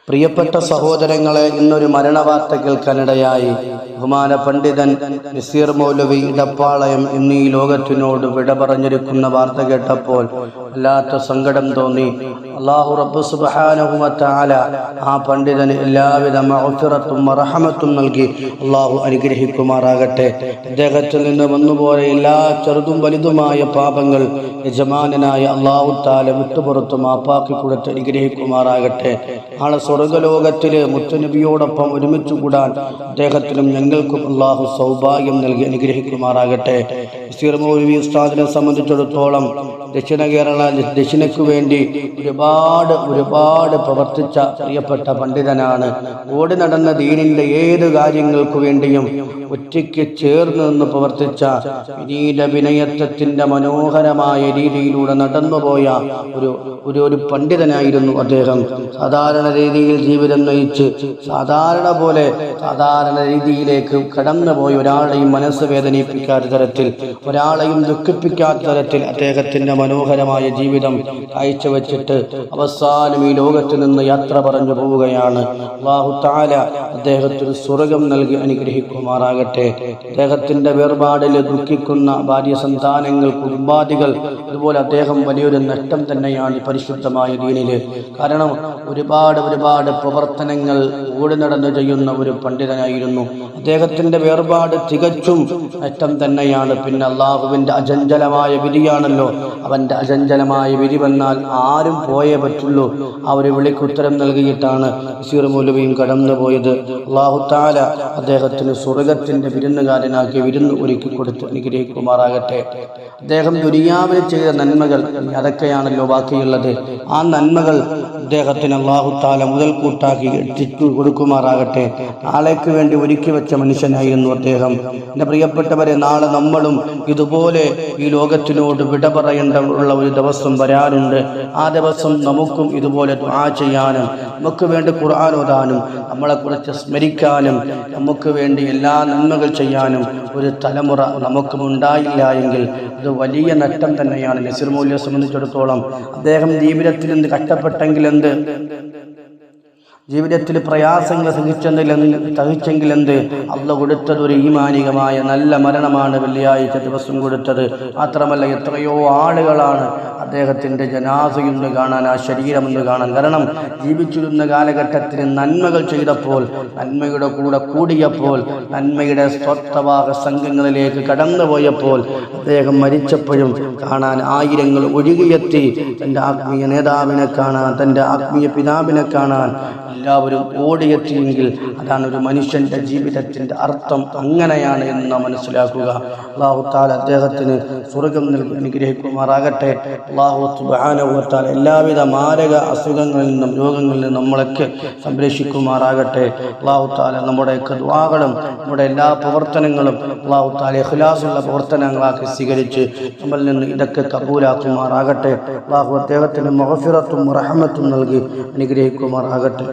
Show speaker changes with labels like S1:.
S1: പ്രിയപ്പെട്ട സഹോദരങ്ങളെ, ഇന്നൊരു മരണവാർത്ത കേൾക്കാനിടയായി. ബഹുമാന പണ്ഡിതൻ നസീർ മൗലവി ഇടപ്പാളയം ഇന്ന് ഈ ലോകത്തിനോട് വിട പറഞ്ഞിരിക്കുന്ന വാർത്ത കേട്ടപ്പോൾ വല്ലാത്ത സങ്കടം തോന്നി. അല്ലാഹു റബ്ബ് സുബ്ഹാനഹു വ തആല ആ പണ്ഡിതന് എല്ലാവിധ മഗ്ഫിറത്തും റഹ്മത്തും നൽകി അല്ലാഹു അനുഗ്രഹിക്കുമാറാകട്ടെ. അദ്ദേഹത്തിൽ നിന്ന് വന്നുപോയ എല്ലാ ചെറുതും വലുതുമായ പാപങ്ങൾ യജമാനനായ അല്ലാഹു തആല വിട്ടുപുറത്ത് മാപ്പാക്കി കൊടുത്ത് അനുഗ്രഹിക്കുമാറാകട്ടെ. നാളെ സ്വർഗ്ഗലോകത്തില് മുത്തുനബിയോടൊപ്പം ഒരുമിച്ച് കൂടാൻ അദ്ദേഹത്തിനും ഞങ്ങൾക്കും അല്ലാഹു സൗഭാഗ്യം നൽകി അനുഗ്രഹിക്കുമാറാകട്ടെ. നസീർ മൗലവി ഉസ്താദിനെ സംബന്ധിച്ചിടത്തോളം ദക്ഷിണയ്ക്ക് വേണ്ടി ഒരുപാട് പ്രവർത്തിച്ച പ്രിയപ്പെട്ട പണ്ഡിതനാണ്. ഓടി നടന്ന ദീനിന്റെ ഏത് കാര്യങ്ങൾക്കു വേണ്ടിയും ഒറ്റയ്ക്ക് ചേർന്ന് നിന്ന് പ്രവർത്തിച്ച വിനീത വിനയത്വത്തിന്റെ മനോഹരമായ രീതിയിലൂടെ നടന്നുപോയ ഒരു പണ്ഡിതനായിരുന്നു അദ്ദേഹം. സാധാരണ രീതിയിൽ ജീവിതം നയിച്ച് സാധാരണ രീതിയിലേക്ക് കടന്നുപോയി ഒരാളെയും മനസ്സ് വേദനിപ്പിക്കാത്ത തരത്തിൽ, ഒരാളെയും ദുഃഖിപ്പിക്കാത്ത തരത്തിൽ അദ്ദേഹത്തിന്റെ മനോഹരമായ ജീവിതം കാഴ്ചവെച്ചിട്ട് അവസാനം ഈ ലോകത്ത് നിന്ന് യാത്ര പറഞ്ഞു പോവുകയാണ്. അല്ലാഹു തആല അദ്ദേഹത്തിന് സ്വർഗ്ഗം നൽകി അനുഗ്രഹിക്കുമാറാകട്ടെ. അദ്ദേഹത്തിന്റെ വേർപാടിൽ ദുഃഖിക്കുന്ന ഭാര്യ സന്താനങ്ങൾ, കുടുംബാദികൾ, അതുപോലെ അദ്ദേഹം വലിയൊരു നഷ്ടം തന്നെയാണ് പരിശുദ്ധമായ ദീനില്. കാരണം ഒരുപാട് പ്രവർത്തനങ്ങൾ ഓടി നടന്നു ചെയ്യുന്ന ഒരു പണ്ഡിതനായിരുന്നു. അദ്ദേഹത്തിന്റെ വേർപാട് തികച്ചും നഷ്ടം തന്നെയാണ്. പിന്നെ അള്ളാഹുവിന്റെ അചഞ്ചലമായ വിധിയാണല്ലോ. അവന്റെ അചഞ്ചലമായ വിധി വന്നാൽ ആരും പോയേ പറ്റുള്ളൂ. ആ ഒരു വിളിക്കുത്തരം നൽകിയിട്ടാണ് നസീർ മൗലവിയും കടന്നുപോയത്. അല്ലാഹു തആല അദ്ദേഹത്തിന് സ്വർഗ്ഗത്തിന്റെ വിരുന്നുകാരനാക്കി വിരുന്ന് ഒരുക്കി കൊടുത്ത് അനുഗ്രഹിക്കുമാറാകട്ടെ. അദ്ദേഹം ദുനിയാവിൽ ചെയ്ത നന്മകൾ അതൊക്കെയാണല്ലോ ബാക്കിയുള്ളത്. ആ നന്മകൾ അദ്ദേഹത്തിന് അല്ലാഹു തആല മുതൽ കൂട്ടാക്കി എത്തിച്ചു കൊടുക്കുമാറാകട്ടെ. നാളേക്ക് വേണ്ടി ഒരുക്കി വെച്ച മനുഷ്യനായിരുന്നു അദ്ദേഹം. എൻ്റെ പ്രിയപ്പെട്ടവരെ, നാളെ നമ്മളും ഇതുപോലെ ഈ ലോകത്തിനോട് വിട പറയേണ്ടുള്ള ഒരു ദിവസം വരാനുണ്ട്. ആ ദിവസം നമുക്കും ഇതുപോലെ ദുആ ചെയ്യാനും, നമുക്ക് വേണ്ടി ഖുർആൻ ഓതാനും, നമ്മളെക്കുറിച്ച് സ്മരിക്കാനും, നമുക്ക് വേണ്ടി എല്ലാ നന്മകൾ ചെയ്യാനും ഒരു തലമുറ നമുക്കും ഉണ്ടായില്ല എങ്കിൽ അത് വലിയ നഷ്ടം തന്നെയാണ്. നസീർ മൗലവിയെ സംബന്ധിച്ചിടത്തോളം അദ്ദേഹം ജീവിതത്തിൽ എന്ത് കഷ്ടപ്പെട്ടെങ്കിൽ എന്ത്, ജീവിതത്തിൽ പ്രയാസങ്ങൾ സഹിച്ചെങ്കിൽ എന്ത്, അല്ലാഹു കൊടുത്തത് ഒരു ഈമാനികമായ നല്ല മരണമാണ് വെള്ളിയാഴ്ച ദിവസം കൊടുത്തത്. മാത്രമല്ല എത്രയോ ആളുകളാണ് അദ്ദേഹത്തിന്റെ ജനാസയൊന്ന് കാണാൻ, ആ ശരീരമൊന്ന് കാണാൻ. കാരണം ജീവിച്ചിരുന്ന കാലഘട്ടത്തിൽ നന്മകൾ ചെയ്തപ്പോൾ, നന്മയുടെ കൂടെ കൂടിയപ്പോൾ, നന്മയുടെ സ്വത്തവാഹ സംഘങ്ങളിലേക്ക് കടന്നുപോയപ്പോൾ, അദ്ദേഹം മരിച്ചപ്പോഴും കാണാൻ ആയിരങ്ങൾ ഒഴുകിയെത്തി. തൻ്റെ ആത്മീയ നേതാവിനെ കാണാൻ, തൻ്റെ ആത്മീയ പിതാവിനെ കാണാൻ എല്ലാവരും ഓടിയെത്തിയെങ്കിൽ അതാണ് ഒരു മനുഷ്യന്റെ ജീവിതത്തിന്റെ അർത്ഥം. അങ്ങനെയാണ് എന്ന് മനസ്സിലാക്കുക. അല്ലാഹു തആല അദ്ദേഹത്തിന് സ്വർഗ്ഗം നൽകി അനുഗ്രഹിക്കുമാറാകട്ടെ. അല്ലാഹു സുബ്ഹാനഹു വ തആല എല്ലാവിധ മാരക അസുഖങ്ങളിൽ നിന്നും രോഗങ്ങളിൽ നിന്നും നമ്മളൊക്കെ സംരക്ഷിക്കുമാറാകട്ടെ. അല്ലാഹു തആല നമ്മുടെ ദുആകളും നമ്മുടെ എല്ലാ പ്രവർത്തനങ്ങളും അല്ലാഹു തആല ഇഖ്ലാസുള്ള പ്രവർത്തനങ്ങളാക്കി സ്വീകരിച്ച് നമ്മളിൽ നിന്ന് ഇതൊക്കെ കബൂലാക്കുമാറാകട്ടെ. അല്ലാഹു അദ്ദേഹത്തിന് മഗ്ഫിറത്തും റഹ്മത്തും നൽകി അനുഗ്രഹിക്കുമാറാകട്ടെ.